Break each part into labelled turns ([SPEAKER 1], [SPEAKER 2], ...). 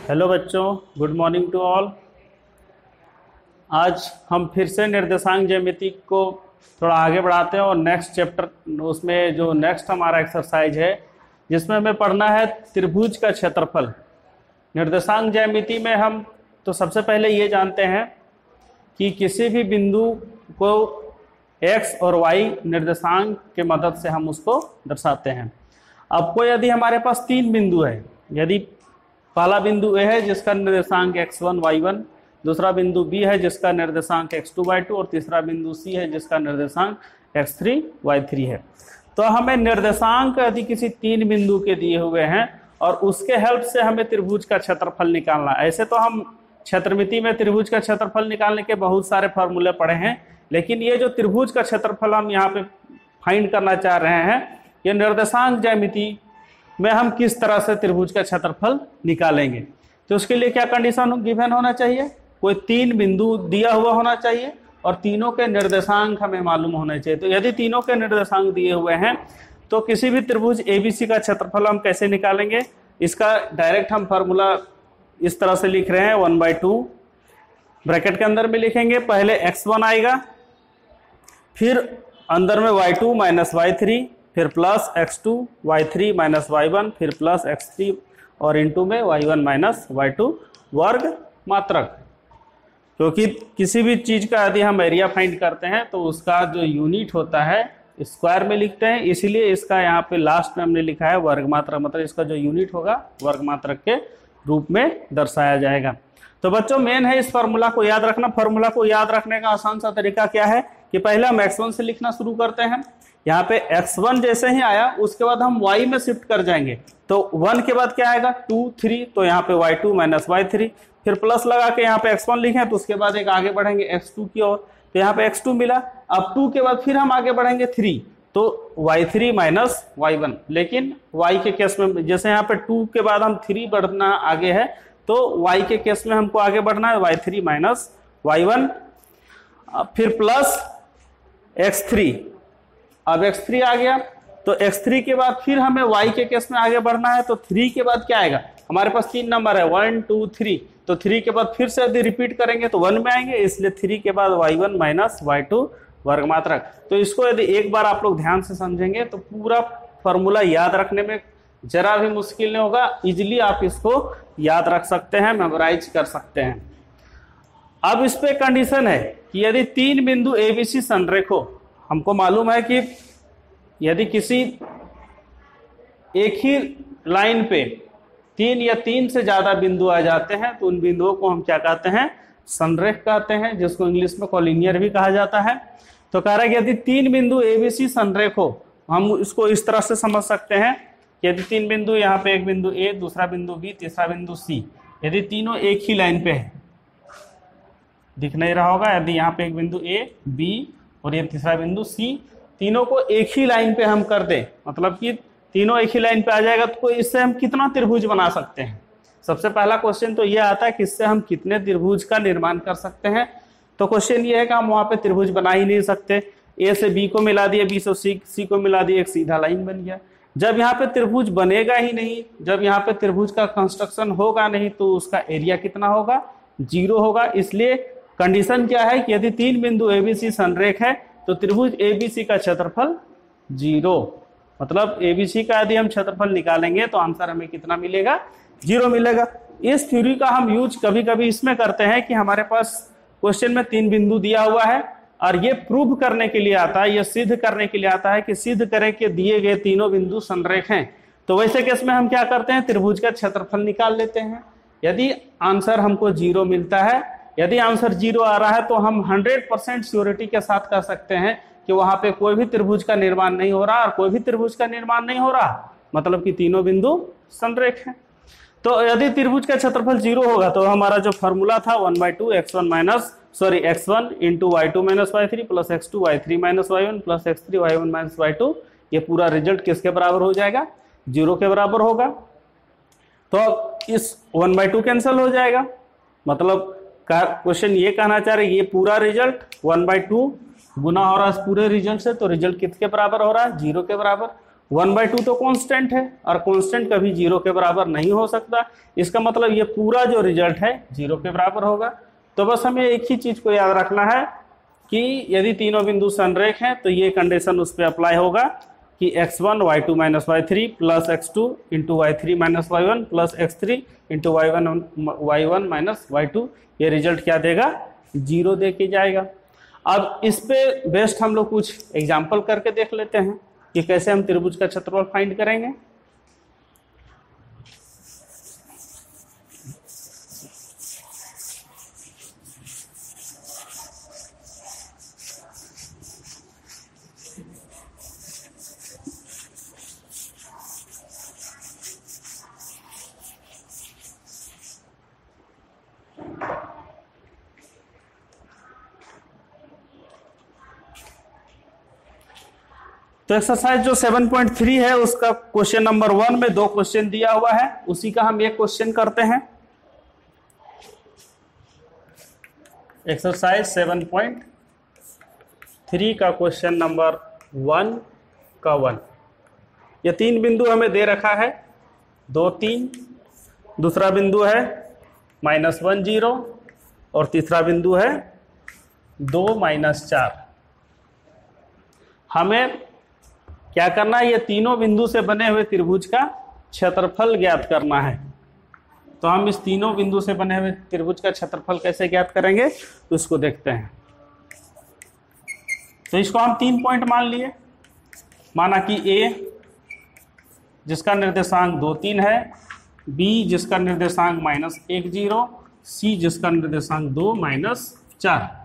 [SPEAKER 1] Hello बच्चों, good morning to all. आज हम फिर से निर्देशांक ज्यामिति को थोड़ा आगे बढ़ाते हैं और नेक्स्ट चैप्टर उसमें जो नेक्स्ट हमारा एक्सरसाइज है जिसमें हमें पढ़ना है त्रिभुज का क्षेत्रफल। निर्देशांक ज्यामिति में हम तो सबसे पहले ये जानते हैं कि किसी भी बिंदु को x और y निर्देशांक के मदद से हम उसको दर्शाते हैं। अब को यदि हमारे पास तीन बिंदु है, यदि पहला बिंदु A है जिसका निर्देशांक x1 y1, दूसरा बिंदु B है जिसका निर्देशांक x2 y2 और तीसरा बिंदु C है जिसका निर्देशांक x3 y3 है। तो हमें निर्देशांक यदि किसी तीन बिंदु के दिए हुए हैं और उसके हेल्प से हमें त्रिभुज का क्षेत्रफल निकालना। ऐसे तो हम क्षेत्रमिति में त्रिभुज का क्षेत्रफल निकालने के बहुत सारे फॉर्मूले पढ़े हैं, लेकिन ये जो त्रिभुज का क्षेत्रफल हम यहाँ पे फाइंड करना चाह रहे हैं, ये निर्देशांक ज्यामिति में हम किस तरह से त्रिभुज का क्षेत्रफल निकालेंगे। तो उसके लिए क्या कंडीशन गिवन होना चाहिए? कोई तीन बिंदु दिया हुआ होना चाहिए और तीनों के निर्देशांक हमें मालूम होने चाहिए। तो यदि तीनों के निर्देशांक दिए हुए हैं तो किसी भी त्रिभुज ABC का क्षेत्रफल हम कैसे निकालेंगे? इसका डायरेक्ट हम फार्मूला इस तरह से लिख रहे हैं, 1/2 ब्रैकेट के अंदर में लिखेंगे। पहले x1 आएगा, फिर अंदर में y2 माइनस y3, फिर plus x2 y3 minus y1, फिर प्लस x3 और इंटू में y1 माइनस y2 वर्ग मात्रक। क्योंकि किसी भी चीज का यदि हम एरिया फाइंड करते हैं तो उसका जो यूनिट होता है स्क्वायर में लिखते हैं, इसीलिए इसका यहाँ पे लास्ट में हमने लिखा है वर्ग मात्रक, मतलब इसका जो यूनिट होगा वर्ग मात्रक के रूप में दर्शाया जाएगा। तो बच्चों मेन है इस फार्मूला को याद रखना। फार्मूला को याद रखने का आसान सा तरीका क्या है कि पहले हम x1 से लिखना शुरू करते हैं। यहाँ पे x1 जैसे ही आया उसके बाद हम y में शिफ्ट कर जाएंगे, तो 1 के बाद क्या आएगा 2 3, तो यहाँ पे y2 माइनस y3, फिर प्लस लगा के यहाँ पे x1 लिखें तो उसके बाद एक आगे बढ़ेंगे x2 की ओर, तो यहाँ पे x2 मिला। अब 2 के बाद फिर हम आगे बढ़ेंगे 3, तो y3 माइनस y1। लेकिन y के केस में जैसे यहाँ पे 2 के बाद हम 3 बढ़ना आगे है, तो y के केस में हमको आगे बढ़ना है y3 माइनस y1, फिर प्लस x3। अब x3 आ गया, तो x3 के बाद फिर हमें y के केस में आगे बढ़ना है, तो 3 के बाद क्या आएगा? हमारे पास तीन नंबर है 1 2 3, तो 3 के बाद फिर से यदि रिपीट करेंगे तो 1 में आएंगे, इसलिए 3 के बाद y1 माइनस y2 वर्ग मात्रक। तो इसको यदि एक बार आप लोग ध्यान से समझेंगे तो पूरा फॉर्मूला याद रखने में जरा भी मुश्किल नहीं होगा, इजिली आप इसको याद रख सकते हैं, मेमोराइज कर सकते हैं। अब इस पे कंडीशन है कि यदि तीन बिंदु ABC संरेख हो, हमको मालूम है कि यदि किसी एक ही लाइन पे तीन या तीन से ज्यादा बिंदु आ जाते हैं तो उन बिंदुओं को हम क्या कहते हैं? संरेख कहते हैं, जिसको इंग्लिश में कॉलिनियर भी कहा जाता है। तो कह रहा है कि यदि तीन बिंदु ABC संरेख हो, हम इसको इस तरह से समझ सकते हैं कि यदि तीन बिंदु, यहाँ पे एक बिंदु A, दूसरा बिंदु B, तीसरा बिंदु C, यदि तीनों एक ही लाइन पे है, दिख नहीं रहा होगा, यदि यहाँ पे एक बिंदु A, B और ये तीसरा बिंदु C, तीनों को एक ही लाइन पे हम कर दें, मतलब कि तीनों एक ही लाइन पे आ जाएगा, तो इससे हम कितना त्रिभुज बना सकते हैं? सबसे पहला क्वेश्चन तो ये आता है कि इससे हम कितने त्रिभुज का निर्माण कर सकते हैं। तो क्वेश्चन ये है कि हम वहां पे त्रिभुज बना ही नहीं सकते। A से B को मिला दिए, B से C को मिला दिए, एक सीधा लाइन बन गया। जब यहाँ पे त्रिभुज बनेगा ही नहीं, जब यहाँ पे त्रिभुज का कंस्ट्रक्शन होगा नहीं, तो उसका एरिया कितना होगा? 0 होगा। इसलिए कंडीशन क्या है कि यदि तीन बिंदु ABC संरेख है तो त्रिभुज ABC का क्षेत्रफल 0, मतलब ABC का यदि हम क्षेत्रफल निकालेंगे तो आंसर हमें कितना मिलेगा? 0 मिलेगा। इस थ्योरी का हम यूज कभी कभी इसमें करते हैं कि हमारे पास क्वेश्चन में तीन बिंदु दिया हुआ है और ये प्रूव करने के लिए आता है, ये सिद्ध करने के लिए आता है कि सिद्ध करें कि दिए गए तीनों बिंदु संरेख हैं। तो वैसे केस में हम क्या करते हैं? त्रिभुज का क्षेत्रफल निकाल लेते हैं। यदि आंसर हमको 0 मिलता है, यदि आंसर 0 आ रहा है, तो हम 100% श्योरिटी के साथ कह सकते हैं कि वहां पे कोई भी त्रिभुज का निर्माण नहीं हो रहा, और कोई भी त्रिभुज का निर्माण नहीं हो रहा मतलब कि तीनों बिंदु संरेख हैं। तो यदि त्रिभुज का क्षेत्रफल 0 होगा तो हमारा जो फॉर्मूला था 1/2 x1 into y2 minus y3 plus x2 y3 minus y1 plus x3 y1 minus y2, ये पूरा रिजल्ट किसके बराबर हो जाएगा? 0 के बराबर होगा। तो इस 1/2 कैंसिल हो जाएगा, मतलब क्वेश्चन ये कहना चाह रहे ये पूरा रिजल्ट 1/2 गुना हो रहा है पूरे रिजल्ट से, तो रिजल्ट किसके बराबर हो रहा है? 0 के बराबर। 1/2 तो कांस्टेंट है और कांस्टेंट कभी 0 के बराबर नहीं हो सकता। इसका मतलब ये पूरा जो रिजल्ट है 0 के बराबर होगा। तो बस हमें एक ही चीज को याद रखना है कि यदि तीनों बिंदु संरेख हैं तो ये कंडीशन उस पर अप्लाई होगा कि x1 y2 minus y3 plus x2 into y3 minus y1 plus x3 into y1 minus y2, ये रिजल्ट क्या देगा? 0 दे के जाएगा। अब इस पे बेस्ट हम लोग कुछ एग्जाम्पल करके देख लेते हैं कि कैसे हम त्रिभुज का क्षेत्रफल फाइंड करेंगे। तो एक्सरसाइज जो 7.3 है उसका क्वेश्चन नंबर 1 में 2 क्वेश्चन दिया हुआ है, उसी का हम एक क्वेश्चन करते हैं। एक्सरसाइज 7.3 का क्वेश्चन नंबर 1 का 1। ये 3 बिंदु हमें दे रखा है, 2 3, दूसरा बिंदु है -1 0 और तीसरा बिंदु है 2 -4। हमें क्या करना है? ये तीनों बिंदु से बने हुए त्रिभुज का क्षेत्रफल ज्ञात करना है। तो हम इस तीनों बिंदु से बने हुए त्रिभुज का क्षेत्रफल कैसे ज्ञात करेंगे तो इसको देखते हैं। तो इसको हम 3 पॉइंट मान लिए। माना कि A जिसका निर्देशांक 2 3 है, B जिसका निर्देशांक -1 0, C जिसका निर्देशांक 2 -4।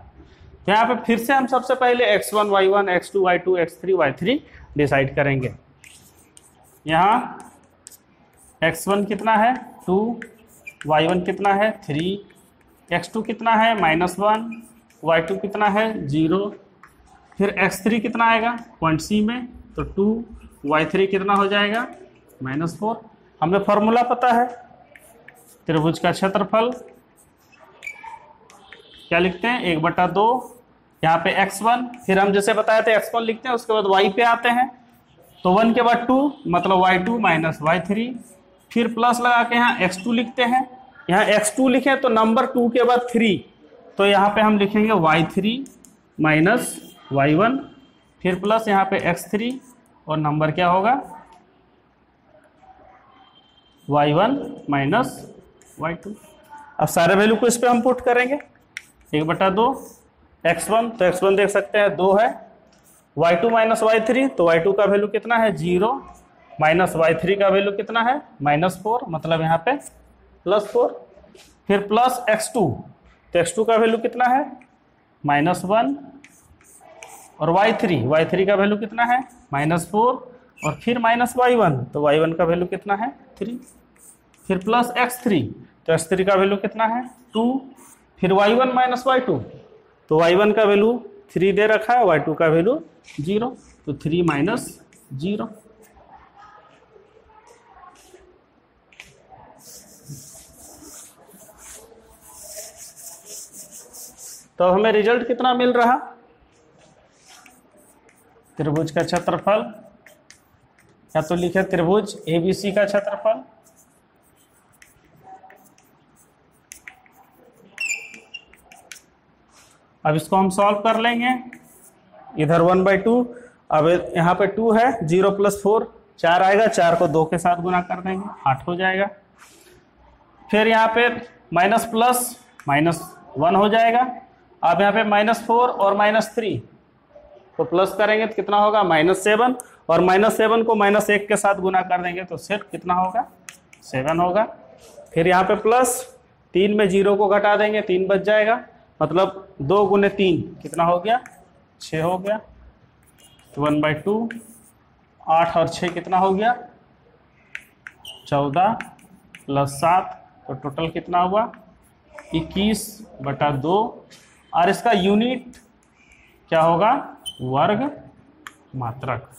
[SPEAKER 1] तो यहाँ पे फिर से हम सबसे पहले x1 y1 x2 y2 x3 y3 decide करेंगे। यहाँ x1 कितना है 2, y1 कितना है 3, x2 कितना है -1, y2 कितना है 0, फिर x3 कितना आएगा पॉइंट C में तो 2, y3 कितना हो जाएगा -4। हमें फॉर्मूला पता है त्रिभुज का क्षेत्रफल क्या लिखते हैं 1/2, यहाँ पे x1, फिर हम जैसे बताए थे x1 लिखते हैं, उसके बाद y पे आते हैं तो 1 के बाद 2 मतलब y2 माइनस y3, फिर प्लस लगा के यहाँ x2 लिखते हैं। यहाँ x2 लिखे तो नंबर 2 के बाद 3, तो यहाँ पे हम लिखेंगे y3 माइनस y1, फिर प्लस यहाँ पे x3 और नंबर क्या होगा y1 माइनस y2। अब सारे वैल्यू को इस पे हम पुट करेंगे 1/2 x1, तो x1 देख सकते हैं 2 है, y2 माइनस y3 तो y2 का वैल्यू कितना है 0, माइनस y3 का वैल्यू कितना है -4 मतलब यहाँ पे +4, फिर प्लस x2, तो x2 का वैल्यू कितना है -1 और y3 का वैल्यू कितना है -4 और फिर -y1, तो y1 का वैल्यू कितना है 3, फिर प्लस x3, तो x3 का वैल्यू कितना है 2, फिर y1 माइनस y2, तो y1 का वैल्यू 3 दे रखा है, y2 का वैल्यू 0, तो 3 - 0। तो हमें रिजल्ट कितना मिल रहा त्रिभुज का क्षेत्रफल, या तो लिखे त्रिभुज ABC का क्षेत्रफल अब इसको हम सॉल्व कर लेंगे। इधर 1/2, अब यहाँ पे 2 है, 0 + 4 4 आएगा, 4 को 2 के साथ गुना कर देंगे 8 हो जाएगा। फिर यहाँ पे माइनस प्लस -1 हो जाएगा। अब यहाँ पे -4 और -3 तो प्लस करेंगे तो कितना होगा -7, और -7 को -1 के साथ गुना कर देंगे तो सिर्फ कितना होगा 7 होगा। फिर यहाँ पे प्लस 3 में 0 को घटा देंगे 3 बच जाएगा, मतलब 2 × 3 कितना हो गया 6 हो गया। तो 1/2 8 और 6 कितना हो गया 14 + 7, तो टोटल कितना हुआ 21/2, और इसका यूनिट क्या होगा वर्ग मात्रक।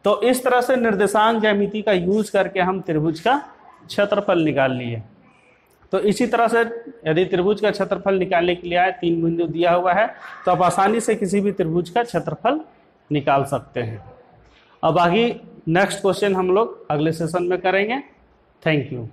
[SPEAKER 1] तो इस तरह से निर्देशांक ज्यामिति का यूज करके हम त्रिभुज का क्षेत्रफल निकाल लिए। तो इसी तरह से यदि त्रिभुज का क्षेत्रफल निकालने के लिए आए 3 बिंदु दिया हुआ है तो आप आसानी से किसी भी त्रिभुज का क्षेत्रफल निकाल सकते हैं। अब बाकी नेक्स्ट क्वेश्चन हम लोग अगले सेशन में करेंगे। Thank you.